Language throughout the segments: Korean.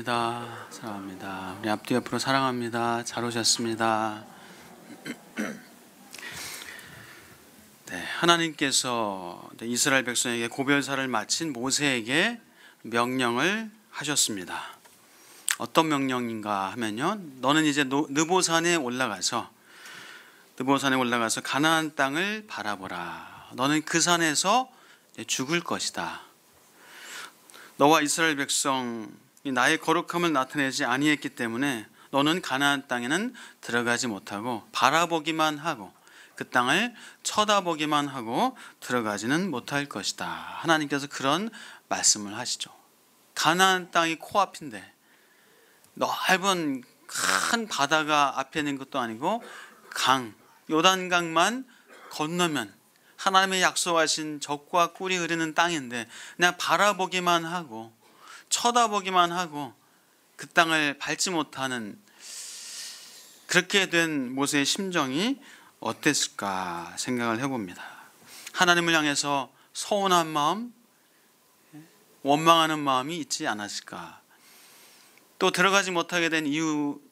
사랑합니다. 사랑합니다. 우리 앞뒤 옆으로 사랑합니다. 잘 오셨습니다. 네, 하나님께서 이스라엘 백성에게 고별사를 마친 모세에게 명령을 하셨습니다. 어떤 명령인가 하면요, 너는 이제 느보산에 올라가서 가나안 땅을 바라보라. 너는 그 산에서 죽을 것이다. 너와 이스라엘 백성이 나의 거룩함을 나타내지 아니했기 때문에 너는 가나안 땅에는 들어가지 못하고 바라보기만 하고 그 땅을 쳐다보기만 하고 들어가지는 못할 것이다. 하나님께서 그런 말씀을 하시죠. 가나안 땅이 코앞인데 넓은 큰 바다가 앞에 있는 것도 아니고 요단강만 건너면 하나님의 약속하신 젖과 꿀이 흐르는 땅인데 그냥 바라보기만 하고 쳐다보기만 하고 그 땅을 밟지 못하는, 그렇게 된 모세의 심정이 어땠을까 생각을 해봅니다. 하나님을 향해서 서운한 마음, 원망하는 마음이 있지 않았을까. 또 들어가지 못하게 된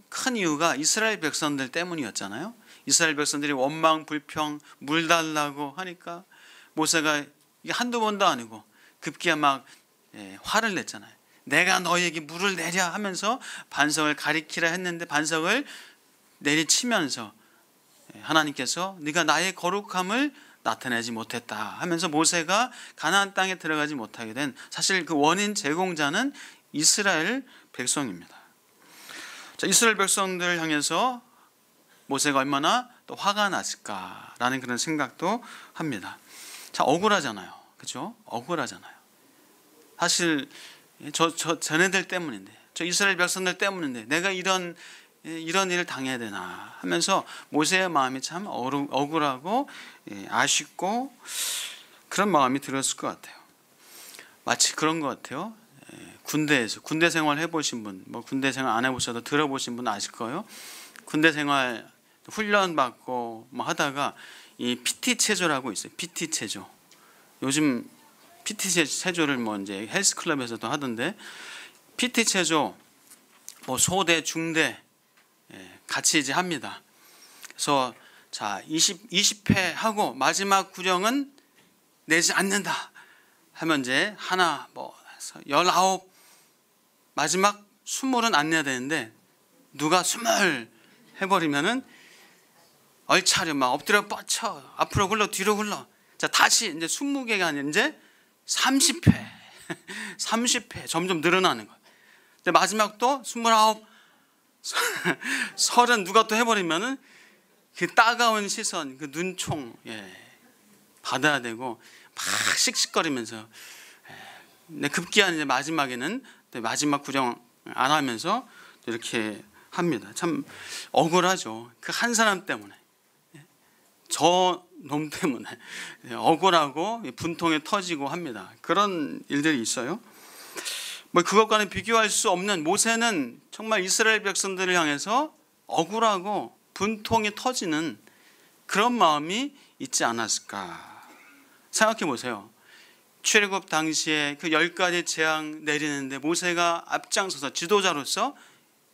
큰 이유가 이스라엘 백성들 때문이었잖아요. 이스라엘 백성들이 원망, 불평, 물 달라고 하니까 모세가 이게 한두 번도 아니고 급기야 막 화를 냈잖아요. 내가 너희에게 물을 내랴 하면서 반석을 가리키라 했는데 반석을 내리치면서 하나님께서 네가 나의 거룩함을 나타내지 못했다 하면서 모세가 가나안 땅에 들어가지 못하게 된, 사실 그 원인 제공자는 이스라엘 백성입니다. 자, 이스라엘 백성들을 향해서 모세가 얼마나 또 화가 났을까라는 그런 생각도 합니다. 자, 억울하잖아요. 그죠? 억울하잖아요. 사실 쟤네들 때문인데, 저 이스라엘 백성들 때문인데 내가 이런 일을 당해야 되나 하면서 모세의 마음이 참 억울하고 아쉽고 그런 마음이 들었을 것 같아요. 마치 그런 것 같아요. 군대에서 군대 생활 해보신 분, 뭐 군대 생활 안 해보셔도 들어보신 분 아실 거예요. 군대 생활 훈련 받고 뭐 하다가 이 PT 체조라고 있어요. PT 체조. 요즘 PT 체조를 뭐 이제 헬스클럽에서도 하던데, PT 체조 뭐 소대, 중대 같이 이제 합니다. 그래서 자 20회 하고 마지막 구령은 내지 않는다 하면 이제 하나 뭐 19 마지막 20은 안 내야 되는데 누가 20 해버리면은 얼차려 막 엎드려 뻗쳐 앞으로 굴러 뒤로 굴러. 자 다시 이제 20개가 아니라 이제 30회 30회 점점 늘어나는 거예요. 근데 마지막 또 29 30 누가 또 해버리면은 그 따가운 시선, 그 눈총 받아야 되고 막 씩씩거리면서. 근데 급기야 이제 마지막에는 마지막 구령 안 하면서 이렇게 합니다. 참 억울하죠. 그 한 사람 때문에, 저 놈 때문에 억울하고 분통에 터지고 합니다. 그런 일들이 있어요. 뭐 그것과는 비교할 수 없는, 모세는 정말 이스라엘 백성들을 향해서 억울하고 분통이 터지는 그런 마음이 있지 않았을까 생각해 보세요. 출애굽 당시에 그 10가지 재앙 내리는데 모세가 앞장서서 지도자로서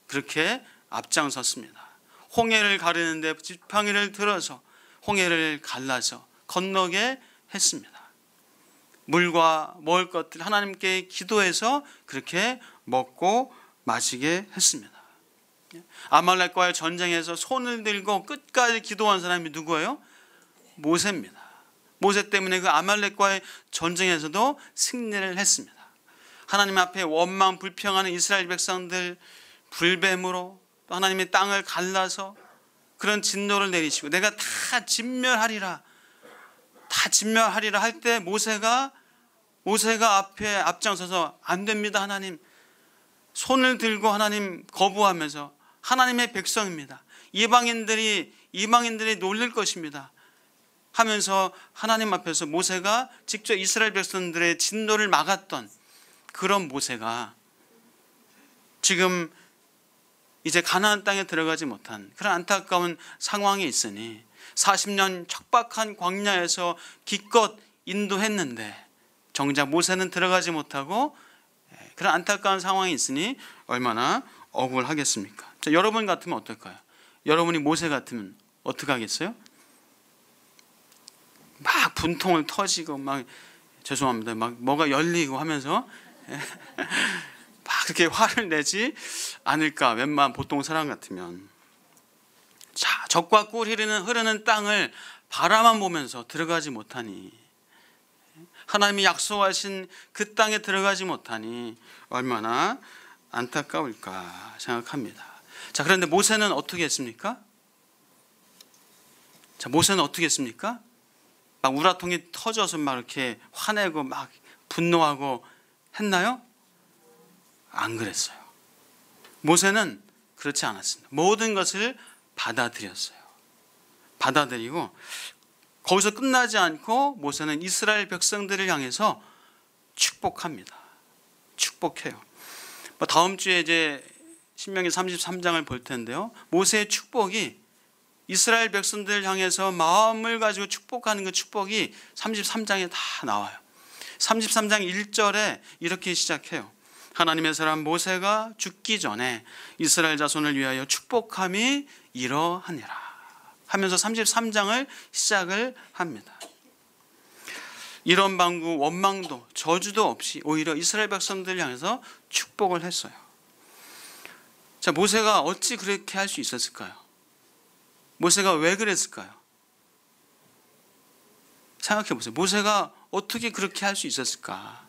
그렇게 앞장섰습니다. 홍해를 가르는데 지팡이를 들어서 홍해를 갈라서 건너게 했습니다. 물과 먹을 것들 하나님께 기도해서 그렇게 먹고 마시게 했습니다. 아말렉과의 전쟁에서 손을 들고 끝까지 기도한 사람이 누구예요? 모세입니다. 모세 때문에 그 아말렉과의 전쟁에서도 승리를 했습니다. 하나님 앞에 원망 불평하는 이스라엘 백성들 불뱀으로 또 하나님의 땅을 갈라서 그런 진노를 내리시고 내가 다 진멸하리라 할 때 모세가 앞에 앞장서서 안 됩니다. 하나님, 손을 들고 하나님 거부하면서 하나님의 백성입니다. 이방인들이 놀릴 것입니다 하면서 하나님 앞에서 모세가 직접 이스라엘 백성들의 진노를 막았던 그런 모세가 지금 이제 가나안 땅에 들어가지 못한 그런 안타까운 상황이 있으니 40년 척박한 광야에서 기껏 인도했는데 정작 모세는 들어가지 못하고 그런 안타까운 상황이 있으니 얼마나 억울하겠습니까? 자, 여러분 같으면 어떨까요? 여러분이 모세 같으면 어떻게 하겠어요? 막 분통을 터지고 막 죄송합니다. 막 뭐가 열리고 하면서 막 그렇게 화를 내지 않을까? 웬만한 보통 사람 같으면. 자, 젖과 꿀 흐르는 땅을 바라만 보면서 들어가지 못하니, 하나님이 약속하신 그 땅에 들어가지 못하니 얼마나 안타까울까 생각합니다. 자, 그런데 모세는 어떻게 했습니까? 자, 모세는 어떻게 했습니까? 막 우라통이 터져서 막 이렇게 화내고 막 분노하고 했나요? 안 그랬어요. 모세는 그렇지 않았습니다. 모든 것을 받아들였어요. 받아들이고 거기서 끝나지 않고 모세는 이스라엘 백성들을 향해서 축복합니다. 축복해요. 다음 주에 이제 신명기 33장을 볼 텐데요. 모세의 축복이 이스라엘 백성들을 향해서 마음을 가지고 축복하는 그 축복이 33장에 다 나와요. 33장 1절에 이렇게 시작해요. 하나님의 사람 모세가 죽기 전에 이스라엘 자손을 위하여 축복함이 이러하니라 하면서 33장을 시작을 합니다. 이런 방구, 원망도 저주도 없이 오히려 이스라엘 백성들을 향해서 축복을 했어요. 자, 모세가 어찌 그렇게 할 수 있었을까요? 모세가 왜 그랬을까요? 생각해 보세요. 모세가 어떻게 그렇게 할 수 있었을까?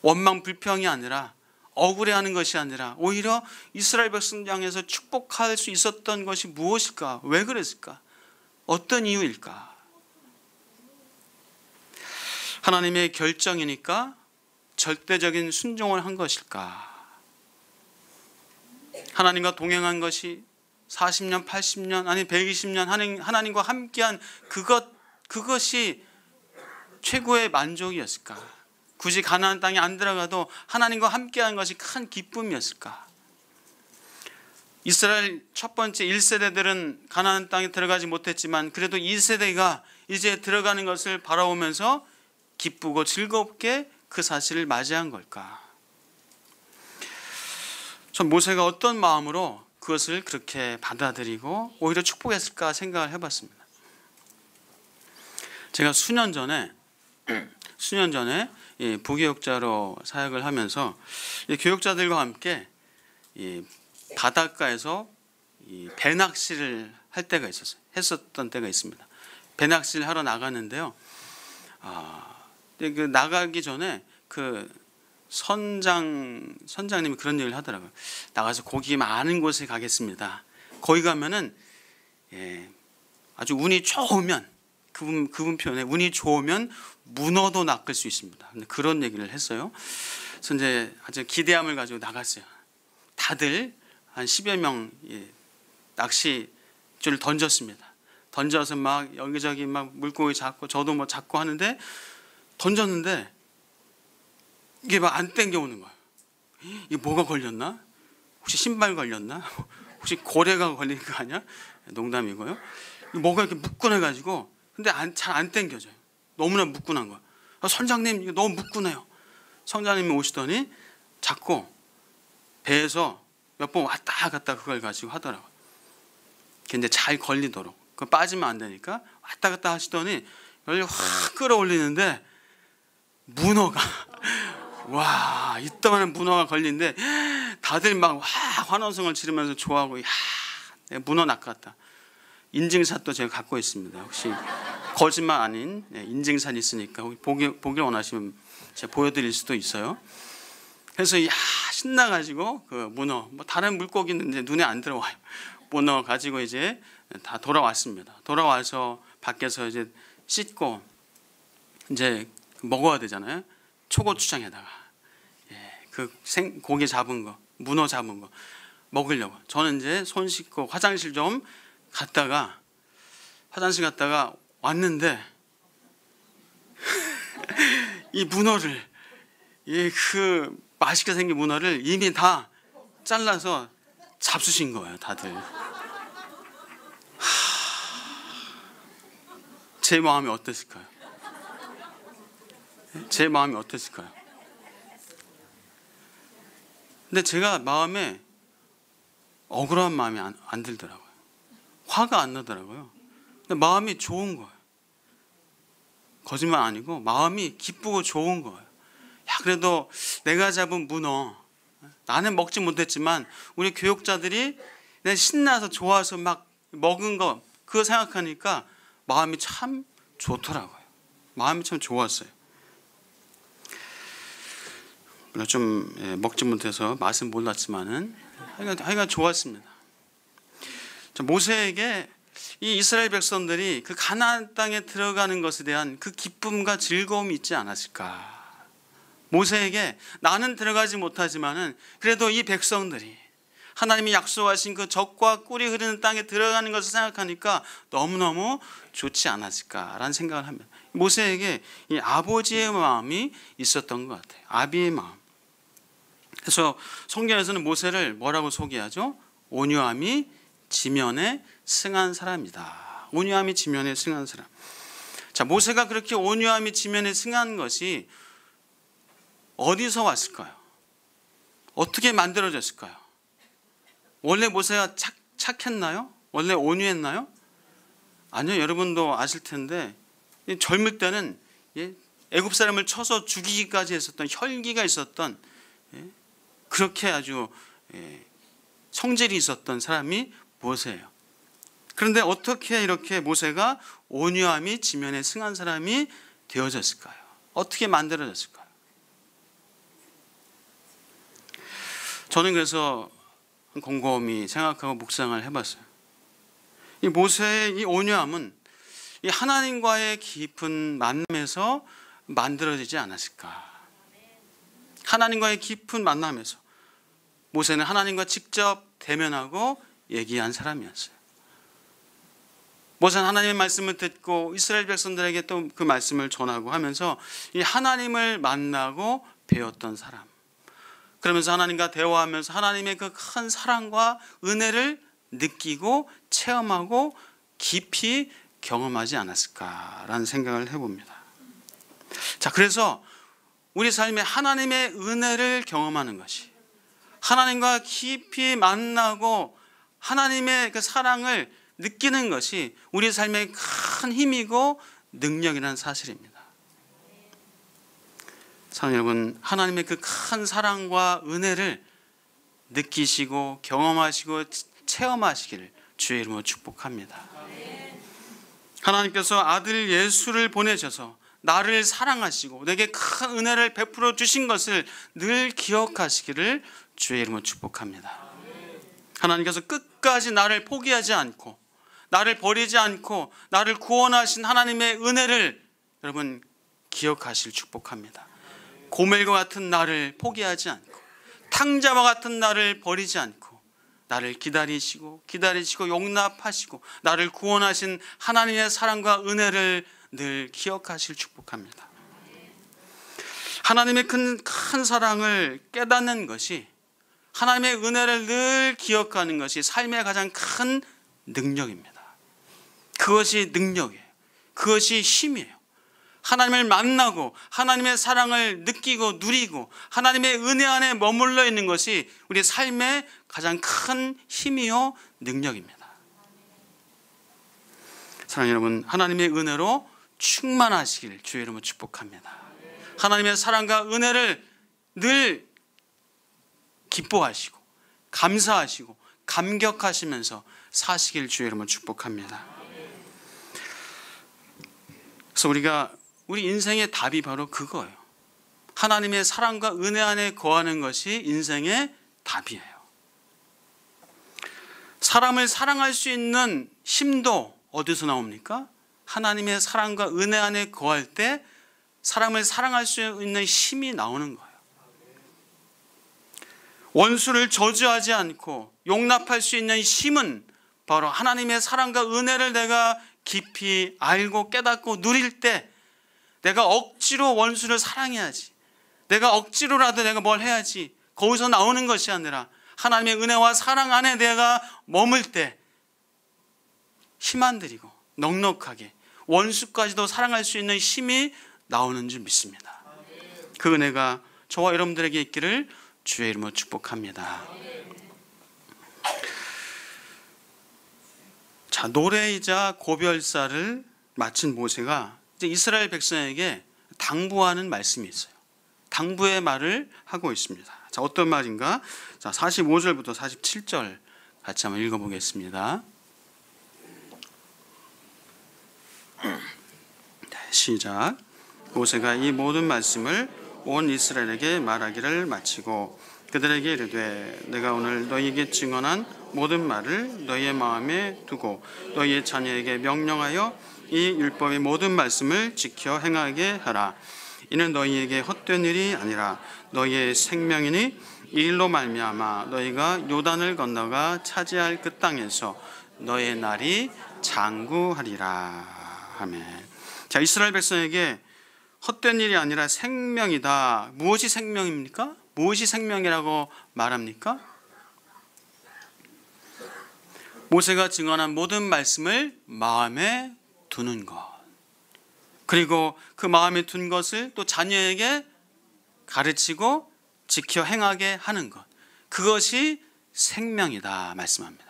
원망 불평이 아니라, 억울해하는 것이 아니라 오히려 이스라엘 백성들 향해서 축복할 수 있었던 것이 무엇일까? 왜 그랬을까? 어떤 이유일까? 하나님의 결정이니까 절대적인 순종을 한 것일까? 하나님과 동행한 것이 40년, 80년, 아니 120년 하나님과 함께한 그것이 최고의 만족이었을까? 굳이 가나안 땅에 안 들어가도 하나님과 함께한 것이 큰 기쁨이었을까? 이스라엘 첫 번째 1세대들은 가나안 땅에 들어가지 못했지만 그래도 2세대가 이제 들어가는 것을 바라보면서 기쁘고 즐겁게 그 사실을 맞이한 걸까? 전 모세가 어떤 마음으로 그것을 그렇게 받아들이고 오히려 축복했을까 생각을 해봤습니다. 제가 수년 전에 부교육자로 사역을 하면서 교육자들과 함께 바닷가에서 배낚시를 할 때가 있었어요. 했었던 때가 있습니다. 배낚시를 하러 나갔는데요. 그 나가기 전에 그 선장님이 그런 얘기를 하더라고요. 나가서 고기 많은 곳에 가겠습니다. 거기 가면은 아주 운이 좋으면 그분 표현에 운이 좋으면 문어도 낚을 수 있습니다. 그런 얘기를 했어요. 그래서 이제 아주 기대함을 가지고 나갔어요. 다들 한 10여 명 낚시줄을 던졌습니다. 던져서 막 여기저기 막 물고기 잡고 저도 뭐 잡고 하는데 던졌는데 이게 막 안 땡겨오는 거예요. 이게 뭐가 걸렸나? 혹시 신발 걸렸나? 혹시 고래가 걸린 거 아니야? 농담이고요. 뭐가 이렇게 묶어내가지고 근데 잘 안 땡겨져요. 너무나 묶어난 거야. 선장님 이거 너무 묶어내요. 선장님이 오시더니 자꾸 배에서 몇 번 왔다 갔다 그걸 가지고 하더라고요. 근데 잘 걸리도록. 그 빠지면 안 되니까 왔다 갔다 하시더니 여기 확 끌어올리는데 문어가 와 이따만한 문어가 걸리는데 다들 막 환호성을 지르면서 좋아하고 야 문어 낚았다. 인증샷도 제가 갖고 있습니다. 혹시 거짓말 아닌 인증샷 있으니까 보기 원하시면 제가 보여드릴 수도 있어요. 그래서 야 신나가지고 그 문어 뭐 다른 물고기는 이제 눈에 안 들어와요. 문어 가지고 이제 다 돌아왔습니다. 돌아와서 밖에서 이제 씻고 이제 먹어야 되잖아요. 초고추장에다가 그 고기 잡은 거, 문어 잡은 거 먹으려고. 저는 이제 손 씻고 화장실 갔다가 왔는데 이 문어를 그 맛있게 생긴 문어를 이미 다 잘라서 잡수신 거예요, 다들. 제 마음이 어땠을까요? 제 마음이 어땠을까요? 근데 제가 마음에 억울한 마음이 안 들더라고요. 화가 안 나더라고요. 근데 마음이 좋은 거예요. 거짓말 아니고 마음이 기쁘고 좋은 거예요. 야, 그래도 내가 잡은 문어, 나는 먹지 못했지만 우리 교육자들이 그냥 신나서 좋아서 막 먹은 거 그거 생각하니까 마음이 참 좋더라고요. 마음이 참 좋았어요. 물론 좀 먹지 못해서 맛은 몰랐지만은 하여간 좋았습니다. 모세에게 이 이스라엘 백성들이 그 가나안 땅에 들어가는 것에 대한 그 기쁨과 즐거움이 있지 않았을까. 모세에게 나는 들어가지 못하지만은 그래도 이 백성들이 하나님이 약속하신 그 젖과 꿀이 흐르는 땅에 들어가는 것을 생각하니까 너무너무 좋지 않았을까라는 생각을 합니다. 모세에게 이 아버지의 마음이 있었던 것 같아요. 아비의 마음. 그래서 성경에서는 모세를 뭐라고 소개하죠? 온유함이 지면에 승한 사람이다. 온유함이 지면에 승한 사람. 자, 모세가 그렇게 온유함이 지면에 승한 것이 어디서 왔을까요? 어떻게 만들어졌을까요? 원래 모세가 착했나요? 원래 온유했나요? 아니요. 여러분도 아실 텐데 젊을 때는 애굽 사람을 쳐서 죽이기까지 했었던 혈기가 있었던 그렇게 아주 성질이 있었던 사람이 모세예요. 그런데 어떻게 이렇게 모세가 온유함이 지면에 승한 사람이 되어졌을까요? 어떻게 만들어졌을까요? 저는 그래서 곰곰이 생각하고 묵상을 해봤어요. 이 모세의 이 온유함은 이 하나님과의 깊은 만남에서 만들어지지 않았을까. 하나님과의 깊은 만남에서 모세는 하나님과 직접 대면하고 얘기한 사람이었어요. 모세는 하나님의 말씀을 듣고 이스라엘 백성들에게 또 그 말씀을 전하고 하면서 이 하나님을 만나고 배웠던 사람. 그러면서 하나님과 대화하면서 하나님의 그 큰 사랑과 은혜를 느끼고 체험하고 깊이 경험하지 않았을까라는 생각을 해봅니다. 자, 그래서 우리 삶에 하나님의 은혜를 경험하는 것이, 하나님과 깊이 만나고 하나님의 그 사랑을 느끼는 것이 우리 삶의 큰 힘이고 능력이라는 사실입니다. 사랑하는 여러분, 하나님의 그 큰 사랑과 은혜를 느끼시고 경험하시고 체험하시기를 주의 이름으로 축복합니다. 하나님께서 아들 예수를 보내셔서 나를 사랑하시고 내게 큰 은혜를 베풀어 주신 것을 늘 기억하시기를 주의 이름으로 축복합니다. 하나님께서 끝까지 나를 포기하지 않고 나를 버리지 않고 나를 구원하신 하나님의 은혜를 여러분 기억하실 축복합니다. 고멜과 같은 나를 포기하지 않고 탕자와 같은 나를 버리지 않고 나를 기다리시고 용납하시고 나를 구원하신 하나님의 사랑과 은혜를 늘 기억하실 축복합니다. 하나님의 큰 사랑을 깨닫는 것이, 하나님의 은혜를 늘 기억하는 것이 삶의 가장 큰 능력입니다. 그것이 능력이에요. 그것이 힘이에요. 하나님을 만나고 하나님의 사랑을 느끼고 누리고 하나님의 은혜 안에 머물러 있는 것이 우리 삶의 가장 큰 힘이요 능력입니다. 사랑하는 여러분, 하나님의 은혜로 충만하시길 주의 이름으로 축복합니다. 하나님의 사랑과 은혜를 늘 기뻐하시고 감사하시고 감격하시면서 사시길 주의 이름으로 축복합니다. 그래서 우리 인생의 답이 바로 그거예요. 하나님의 사랑과 은혜 안에 거하는 것이 인생의 답이에요. 사람을 사랑할 수 있는 힘도 어디서 나옵니까? 하나님의 사랑과 은혜 안에 거할 때 사람을 사랑할 수 있는 힘이 나오는 거예요. 원수를 저주하지 않고 용납할 수 있는 힘은 바로 하나님의 사랑과 은혜를 내가 깊이 알고 깨닫고 누릴 때, 내가 억지로 원수를 사랑해야지, 내가 억지로라도 내가 뭘 해야지, 거기서 나오는 것이 아니라 하나님의 은혜와 사랑 안에 내가 머물 때 힘 안 들이고 넉넉하게 원수까지도 사랑할 수 있는 힘이 나오는 줄 믿습니다. 그 은혜가 저와 여러분들에게 있기를 주의 이름으로 축복합니다. 자, 노래이자 고별사를 마친 모세가 이제 이스라엘 백성에게 당부하는 말씀이 있어요. 당부의 말을 하고 있습니다. 자, 어떤 말인가? 자, 45절부터 47절 같이 한번 읽어보겠습니다. 네, 시작. 모세가 이 모든 말씀을 온 이스라엘에게 말하기를 마치고 그들에게 이르되 내가 오늘 너희에게 증언한 모든 말을 너희의 마음에 두고 너희의 자녀에게 명령하여 이 율법의 모든 말씀을 지켜 행하게 하라. 이는 너희에게 헛된 일이 아니라 너희의 생명이니 이 일로 말미암아 너희가 요단을 건너가 차지할 그 땅에서 너희의 날이 장구하리라. 아멘. 자, 이스라엘 백성에게 헛된 일이 아니라 생명이다. 무엇이 생명입니까? 무엇이 생명이라고 말합니까? 모세가 증언한 모든 말씀을 마음에 두는 것, 그리고 그 마음에 둔 것을 또 자녀에게 가르치고 지켜 행하게 하는 것, 그것이 생명이다 말씀합니다.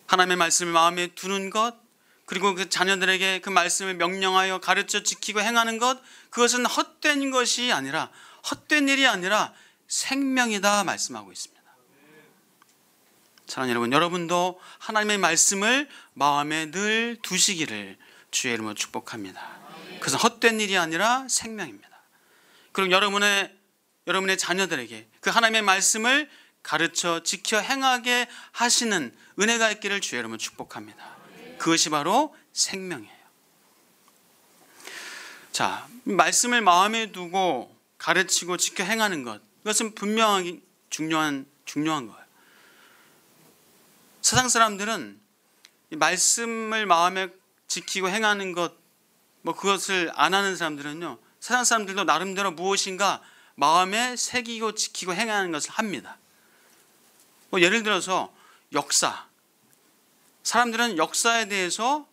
하나님의 말씀을 마음에 두는 것, 그리고 그 자녀들에게 그 말씀을 명령하여 가르쳐 지키고 행하는 것, 그것은 헛된 것이 아니라, 헛된 일이 아니라 생명이다 말씀하고 있습니다. 사랑하는 여러분, 여러분도 하나님의 말씀을 마음에 늘 두시기를 주의 이름으로 축복합니다. 그것은 헛된 일이 아니라 생명입니다. 그리고 여러분의 자녀들에게 그 하나님의 말씀을 가르쳐 지켜 행하게 하시는 은혜가 있기를 주의 이름으로 축복합니다. 그것이 바로 생명이에요. 자, 말씀을 마음에 두고 가르치고 지켜 행하는 것, 이것은 분명하게 중요한 거예요. 세상 사람들은 말씀을 마음에 지키고 행하는 것, 그것을 안 하는 사람들은요, 세상 사람들도 나름대로 무엇인가 마음에 새기고 지키고 행하는 것을 합니다. 예를 들어서 역사, 사람들은 역사에 대해서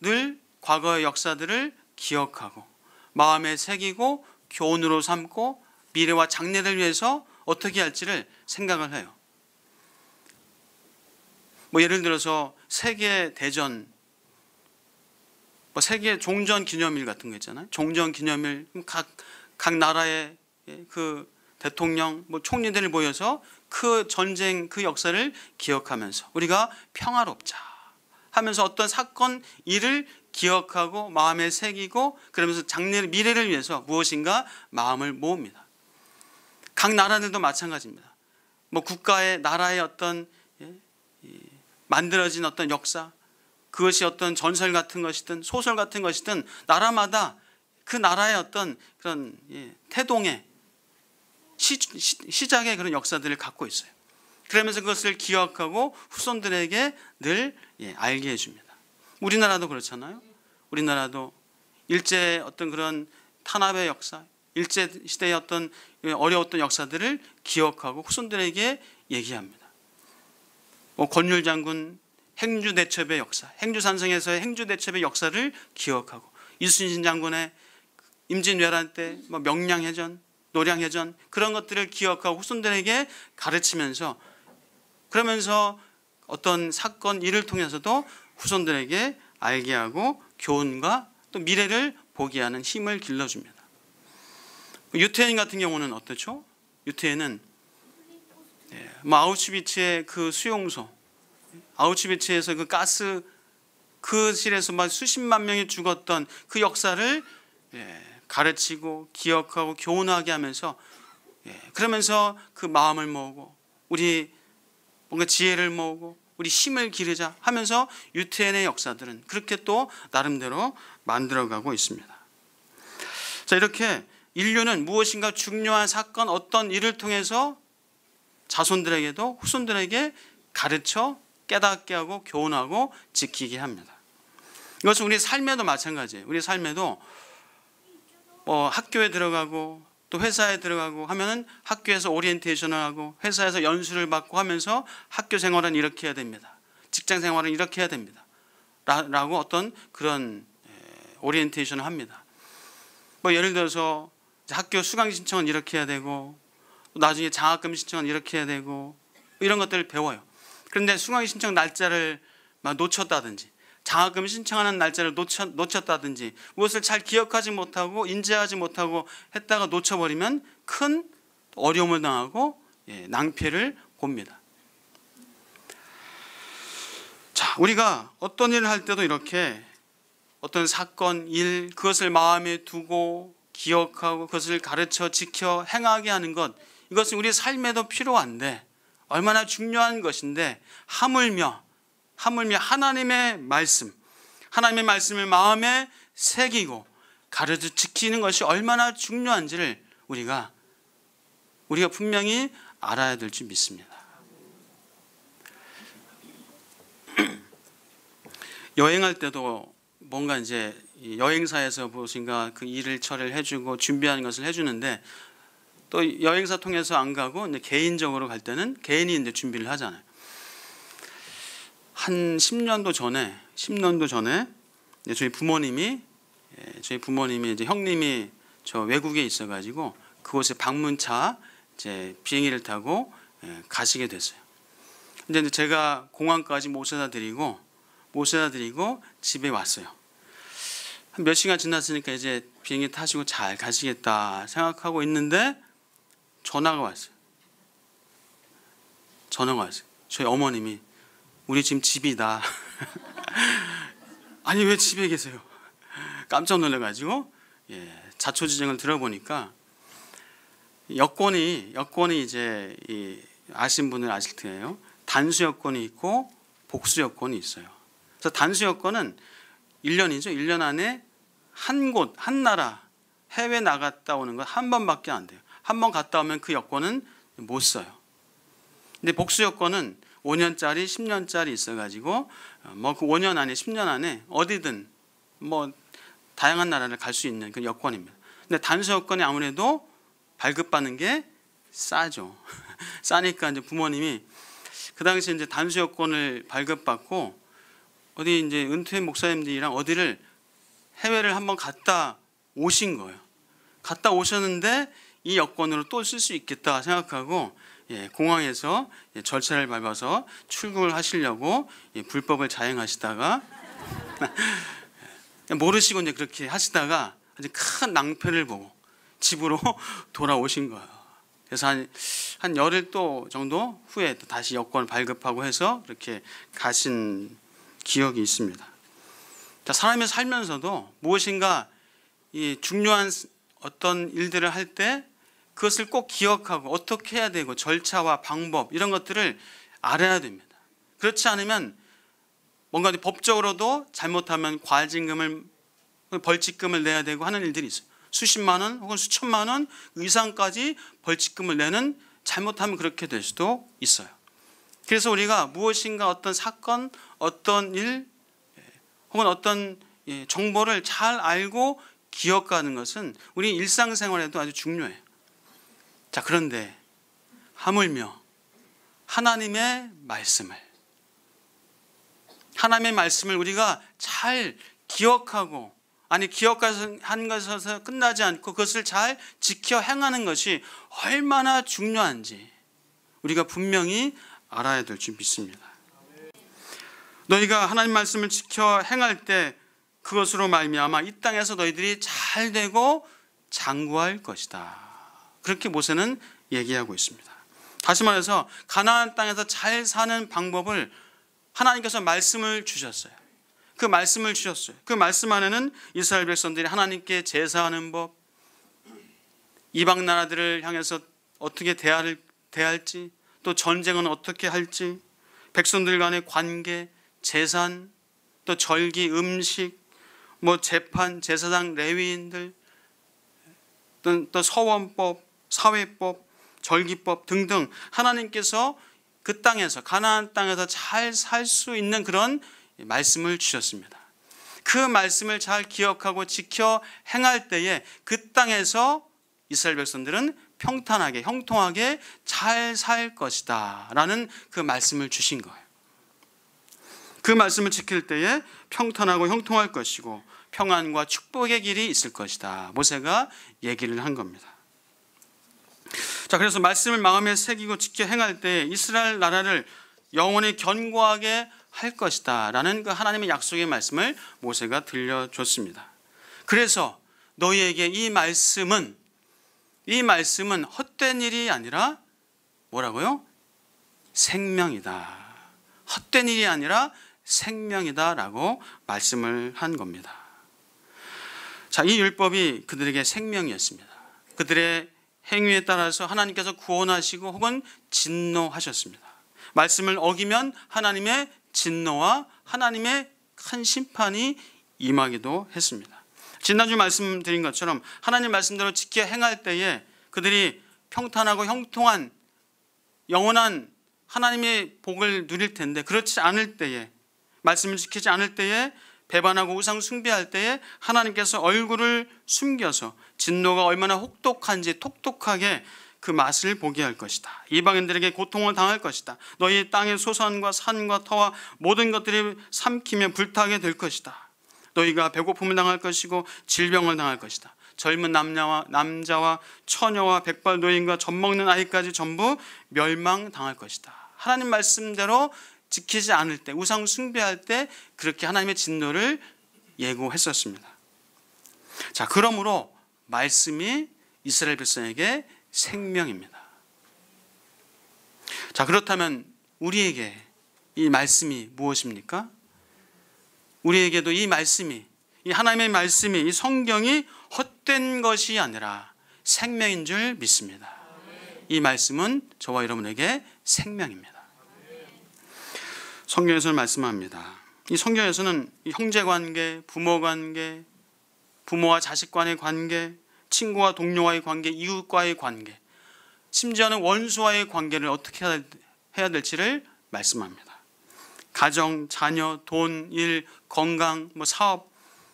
늘 과거의 역사들을 기억하고 마음에 새기고 교훈으로 삼고 미래와 장래를 위해서 어떻게 할지를 생각을 해요. 예를 들어서 세계 대전, 세계 종전 기념일 같은 거 있잖아요. 종전 기념일, 각 나라의 그 대통령, 총리들을 모여서 그 전쟁, 그 역사를 기억하면서 우리가 평화롭자 하면서 어떤 사건, 일을 기억하고 마음에 새기고 그러면서 장래, 미래를 위해서 무엇인가 마음을 모읍니다. 각 나라들도 마찬가지입니다. 국가의, 나라의 어떤 만들어진 어떤 역사, 그것이 어떤 전설 같은 것이든 소설 같은 것이든 나라마다 그 나라의 어떤 그런 태동의 시작의 그런 역사들을 갖고 있어요. 그러면서 그것을 기억하고 후손들에게 늘 알게 해줍니다. 우리나라도 그렇잖아요. 우리나라도 일제 어떤 그런 탄압의 역사, 일제 시대의 어떤 어려웠던 역사들을 기억하고 후손들에게 얘기합니다. 권율 장군 행주대첩의 역사, 행주산성에서의 행주대첩의 역사를 기억하고 이순신 장군의 임진왜란 때 명량해전, 노량해전 그런 것들을 기억하고 후손들에게 가르치면서 그러면서 어떤 사건, 일을 통해서도 후손들에게 알게 하고 교훈과 또 미래를 보게 하는 힘을 길러줍니다. 유태인 같은 경우는 어떻죠? 유태인은 아우슈비츠의 그 수용소, 아우슈비츠에서 그 가스 그 실에서 수십만 명이 죽었던 그 역사를 가르치고 기억하고 교훈하게 하면서 그러면서 그 마음을 모으고 우리 뭔가 지혜를 모으고 우리 힘을 기르자 하면서 유태인의 역사들은 그렇게 또 나름대로 만들어가고 있습니다. 자, 이렇게 인류는 무엇인가 중요한 사건, 어떤 일을 통해서 자손들에게도 후손들에게 가르쳐 깨닫게 하고 교훈하고 지키게 합니다. 이것은 우리 삶에도 마찬가지예요. 우리 삶에도 학교에 들어가고 또 회사에 들어가고 하면은 학교에서 오리엔테이션을 하고 회사에서 연수를 받고 하면서 학교 생활은 이렇게 해야 됩니다. 직장 생활은 이렇게 해야 됩니다. 라고 어떤 그런 오리엔테이션을 합니다. 예를 들어서 학교 수강 신청은 이렇게 해야 되고 나중에 장학금 신청은 이렇게 해야 되고 이런 것들을 배워요. 그런데 수강이 신청 날짜를 막 놓쳤다든지 장학금 신청하는 날짜를 놓쳤다든지 무엇을 잘 기억하지 못하고 인지하지 못하고 했다가 놓쳐버리면 큰 어려움을 당하고 낭패를 봅니다. 자, 우리가 어떤 일을 할 때도 이렇게 어떤 사건, 일, 그것을 마음에 두고 기억하고 그것을 가르쳐 지켜 행하게 하는 것, 이것은 우리 삶에도 필요한데 얼마나 중요한 것인데 하물며 하나님의 말씀을 마음에 새기고 가르쳐 지키는 것이 얼마나 중요한지를 우리가 분명히 알아야 될 줄 믿습니다. 여행할 때도 뭔가 이제 여행사에서 무엇인가 그 일을 처리를 해주고 준비하는 것을 해주는데 또 여행사 통해서 안 가고 이제 개인적으로 갈 때는 개인이 이제 준비를 하잖아요. 한 10년도 전에 저희 부모님이 이제 형님이 저 외국에 있어가지고 그곳에 방문차 이제 비행기를 타고 가시게 됐어요. 근데 이제 제가 공항까지 모셔다 드리고 집에 왔어요. 한 몇 시간 지났으니까 이제 비행기 타시고 잘 가시겠다 생각하고 있는데 전화가 왔어요. 저희 어머님이 우리 지금 집이다. 아니 왜 집에 계세요? 깜짝 놀라가지고 자초지종을 들어보니까 여권이 이제 아신 분은 아실 테예요. 단수 여권이 있고 복수 여권이 있어요. 그래서 단수 여권은 1년이죠. 1년 안에 한 나라 해외 나갔다 오는 건 한 번밖에 안 돼요. 한 번 갔다 오면 그 여권은 못 써요. 근데 복수 여권은 5년짜리 10년짜리 있어가지고 뭐 그 5년 안에 10년 안에 어디든 뭐 다양한 나라를 갈 수 있는 그 여권입니다. 근데 단수 여권이 아무래도 발급받는 게 싸죠. 싸니까 이제 부모님이 그 당시에 이제 단수 여권을 발급받고 어디 이제 은퇴 목사님들이랑 어디를 해외를 한번 갔다 오신 거예요. 갔다 오셨는데 이 여권으로 또 쓸 수 있겠다 생각하고 공항에서 절차를 밟아서 출국을 하시려고 불법을 자행하시다가 모르시고 이제 그렇게 하시다가 아주 큰 낭패를 보고 집으로 돌아오신 거예요. 그래서 한 열흘 또 정도 후에 또 다시 여권을 발급하고 해서 그렇게 가신 기억이 있습니다. 자, 사람이 살면서도 무엇인가 이 중요한 어떤 일들을 할 때 그것을 꼭 기억하고 어떻게 해야 되고 절차와 방법 이런 것들을 알아야 됩니다. 그렇지 않으면 뭔가 법적으로도 잘못하면 벌칙금을 내야 되고 하는 일들이 있어요. 수십만 원 혹은 수천만 원 이상까지 벌칙금을 내는, 잘못하면 그렇게 될 수도 있어요. 그래서 우리가 무엇인가 어떤 사건, 어떤 일 혹은 어떤 정보를 잘 알고 기억하는 것은 우리 일상생활에도 아주 중요해요. 자, 그런데 하물며 하나님의 말씀을 우리가 잘 기억하고, 기억한 것에서 끝나지 않고 그것을 잘 지켜 행하는 것이 얼마나 중요한지 우리가 분명히 알아야 될 줄 믿습니다. 너희가 하나님 말씀을 지켜 행할 때 그것으로 말미암아 이 땅에서 너희들이 잘 되고 장구할 것이다. 그렇게 모세는 얘기하고 있습니다. 다시 말해서 가나안 땅에서 잘 사는 방법을 하나님께서 말씀을 주셨어요. 그 말씀 안에는 이스라엘 백성들이 하나님께 제사하는 법, 이방 나라들을 향해서 어떻게 대할지, 또 전쟁은 어떻게 할지, 백성들 간의 관계, 재산, 또 절기, 음식, 뭐 재판, 제사장, 레위인들, 또 서원법, 사회법, 절기법 등등 하나님께서 그 땅에서, 가나안 땅에서 잘 살 수 있는 그런 말씀을 주셨습니다. 그 말씀을 잘 기억하고 지켜 행할 때에 그 땅에서 이스라엘 백성들은 평탄하게, 형통하게 잘 살 것이다 라는 그 말씀을 주신 거예요. 그 말씀을 지킬 때에 평탄하고 형통할 것이고 평안과 축복의 길이 있을 것이다. 모세가 얘기를 한 겁니다. 자, 그래서 말씀을 마음에 새기고 지켜 행할 때 이스라엘 나라를 영원히 견고하게 할 것이다 라는 그 하나님의 약속의 말씀을 모세가 들려줬습니다. 그래서 너희에게 이 말씀은 헛된 일이 아니라 뭐라고요? 생명이다. 헛된 일이 아니라 생명이다 라고 말씀을 한 겁니다. 자, 이 율법이 그들에게 생명이었습니다. 그들의 행위에 따라서 하나님께서 구원하시고 혹은 진노하셨습니다. 말씀을 어기면 하나님의 진노와 하나님의 큰 심판이 임하기도 했습니다. 지난주 말씀드린 것처럼 하나님 말씀대로 지켜 행할 때에 그들이 평탄하고 형통한 영원한 하나님의 복을 누릴 텐데, 그렇지 않을 때에, 말씀을 지키지 않을 때에, 배반하고 우상 숭배할 때에 하나님께서 얼굴을 숨겨서 진노가 얼마나 혹독한지 톡톡하게 그 맛을 보게 할 것이다. 이방인들에게 고통을 당할 것이다. 너희 땅의 소산과 산과 터와 모든 것들이 삼키며 불타게 될 것이다. 너희가 배고픔을 당할 것이고 질병을 당할 것이다. 젊은 남자와 처녀와 백발 노인과 젖먹는 아이까지 전부 멸망당할 것이다. 하나님 말씀대로 지키지 않을 때, 우상 숭배할 때 그렇게 하나님의 진노를 예고했었습니다. 자, 그러므로 말씀이 이스라엘 백성에게 생명입니다. 자, 그렇다면 우리에게 이 말씀이 무엇입니까? 우리에게도 이 말씀이, 이 하나님의 말씀이, 이 성경이 헛된 것이 아니라 생명인 줄 믿습니다. 이 말씀은 저와 여러분에게 생명입니다. 성경에서는 말씀합니다. 이 성경에서는 형제관계, 부모관계, 부모와 자식 간의 관계, 친구와 동료와의 관계, 이웃과의 관계, 심지어는 원수와의 관계를 어떻게 해야 될지를 말씀합니다. 가정, 자녀, 돈, 일, 건강, 사업,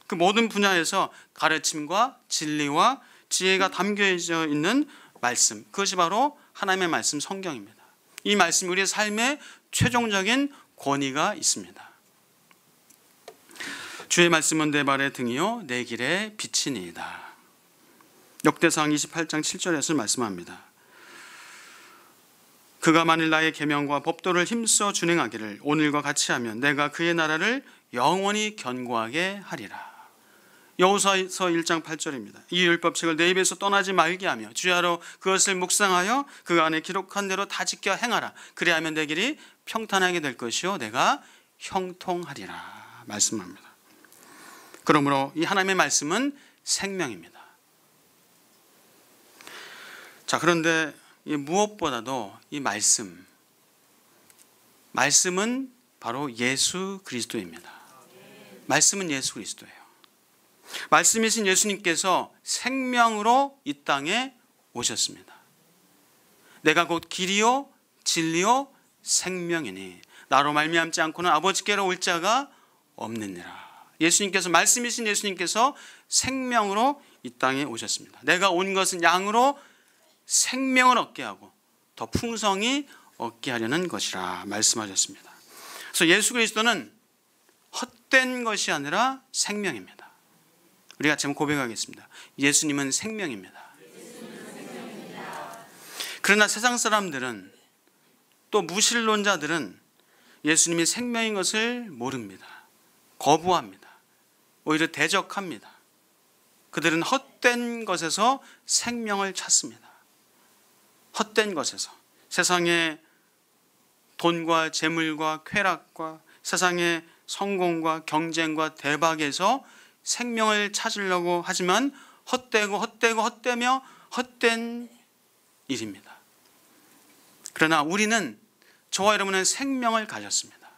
그 모든 분야에서 가르침과 진리와 지혜가 담겨져 있는 말씀, 그것이 바로 하나님의 말씀 성경입니다. 이 말씀이 우리의 삶에 최종적인 권위가 있습니다. 주의 말씀은 내 발의 등이요 내 길의 빛이니이다. 역대상 28장 7절에서 말씀합니다. 그가 만일 나의 계명과 법도를 힘써 준행하기를 오늘과 같이 하면 내가 그의 나라를 영원히 견고하게 하리라. 여호수아서 1장 8절입니다. 이 율법책을 내 입에서 떠나지 말게 하며 주야로 그것을 묵상하여 그 안에 기록한 대로 다 지켜 행하라. 그리하면 내 길이 평탄하게 될 것이요 내가 형통하리라 말씀합니다. 그러므로 이 하나님의 말씀은 생명입니다. 자, 그런데 무엇보다도 이 말씀은 바로 예수 그리스도입니다. 말씀은 예수 그리스도예요. 말씀이신 예수님께서 생명으로 이 땅에 오셨습니다. 내가 곧 길이요 진리요 생명이니 나로 말미암지 않고는 아버지께로 올 자가 없느니라. 예수님께서, 말씀이신 예수님께서 생명으로 이 땅에 오셨습니다. 내가 온 것은 양으로 생명을 얻게 하고 더 풍성히 얻게 하려는 것이라 말씀하셨습니다. 그래서 예수 그리스도는 헛된 것이 아니라 생명입니다. 우리 같이 한번 고백하겠습니다. 예수님은 생명입니다. 그러나 세상 사람들은, 또 무신론자들은 예수님이 생명인 것을 모릅니다. 거부합니다. 오히려 대적합니다. 그들은 헛된 것에서 생명을 찾습니다. 헛된 것에서, 세상의 돈과 재물과 쾌락과 세상의 성공과 경쟁과 대박에서 생명을 찾으려고 하지만 헛되며 헛된 일입니다. 그러나 우리는, 저와 여러분은 생명을 가졌습니다.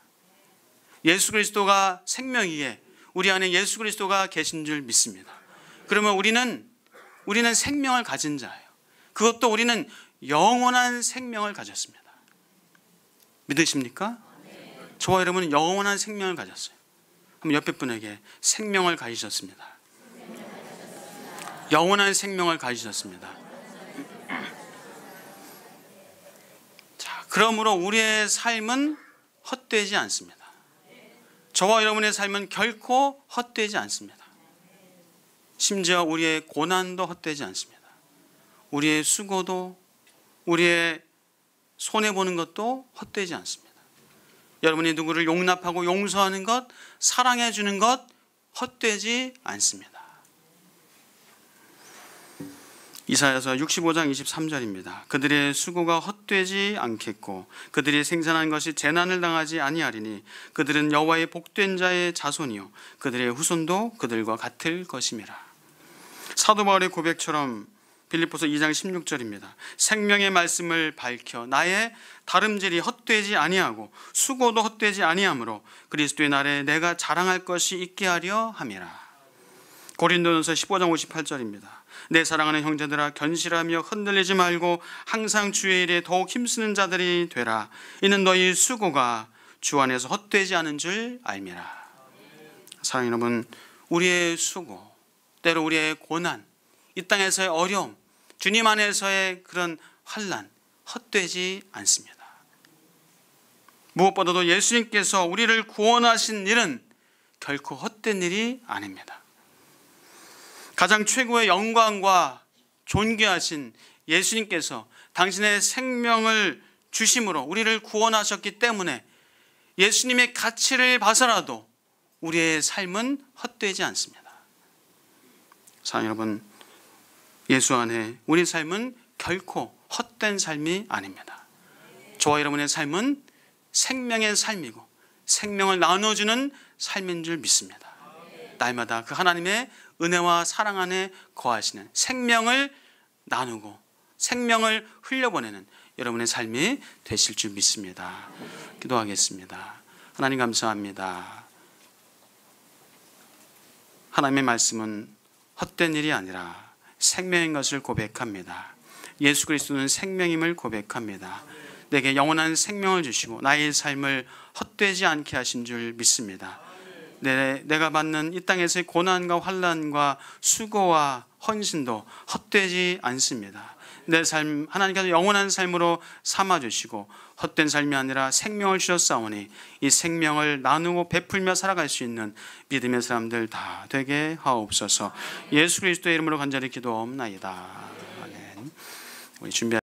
예수 그리스도가 생명이기에 우리 안에 예수 그리스도가 계신 줄 믿습니다. 그러면 우리는 생명을 가진 자예요. 그것도 우리는 영원한 생명을 가졌습니다. 믿으십니까? 저와 여러분은 영원한 생명을 가졌어요. 그럼 옆에 분에게 생명을 가지셨습니다. 영원한 생명을 가지셨습니다. 자, 그러므로 우리의 삶은 헛되지 않습니다. 저와 여러분의 삶은 결코 헛되지 않습니다. 심지어 우리의 고난도 헛되지 않습니다. 우리의 수고도, 우리의 손해보는 것도 헛되지 않습니다. 여러분이 누구를 용납하고 용서하는 것, 사랑해 주는 것 헛되지 않습니다. 이사야서 65장 23절입니다. 그들의 수고가 헛되지 않겠고 그들이 생산한 것이 재난을 당하지 아니하리니 그들은 여호와의 복된 자의 자손이요 그들의 후손도 그들과 같을 것임이라. 사도 바울의 고백처럼 빌립보서 2장 16절입니다. 생명의 말씀을 밝혀 나의 다름질이 헛되지 아니하고 수고도 헛되지 아니하므로 그리스도의 날에 내가 자랑할 것이 있게 하려 함이라. 고린도전서 15장 58절입니다. 내 사랑하는 형제들아 견실하며 흔들리지 말고 항상 주의 일에 더욱 힘쓰는 자들이 되라. 이는 너희 수고가 주 안에서 헛되지 않은 줄 알미라. 사랑하는 여러분, 우리의 수고, 때로 우리의 고난, 이 땅에서의 어려움, 주님 안에서의 그런 환난 헛되지 않습니다. 무엇보다도 예수님께서 우리를 구원하신 일은 결코 헛된 일이 아닙니다. 가장 최고의 영광과 존귀하신 예수님께서 당신의 생명을 주심으로 우리를 구원하셨기 때문에 예수님의 가치를 봐서라도 우리의 삶은 헛되지 않습니다. 사랑하는 여러분, 예수 안에 우리 삶은 결코 헛된 삶이 아닙니다. 저와 여러분의 삶은 생명의 삶이고 생명을 나눠주는 삶인 줄 믿습니다. 날마다 그 하나님의 은혜와 사랑 안에 거하시는, 생명을 나누고 생명을 흘려보내는 여러분의 삶이 되실 줄 믿습니다. 기도하겠습니다. 하나님 감사합니다. 하나님의 말씀은 헛된 일이 아니라 생명인 것을 고백합니다. 예수 그리스도는 생명임을 고백합니다. 내게 영원한 생명을 주시고 나의 삶을 헛되지 않게 하신 줄 믿습니다. 내가 받는 이 땅에서의 고난과 환난과 수고와 헌신도 헛되지 않습니다. 내 삶 하나님께서 영원한 삶으로 삼아주시고 헛된 삶이 아니라 생명을 주셨사오니 이 생명을 나누고 베풀며 살아갈 수 있는 믿음의 사람들 다 되게 하옵소서. 예수 그리스도의 이름으로 간절히 기도옵나이다. 아멘. 우리 준비.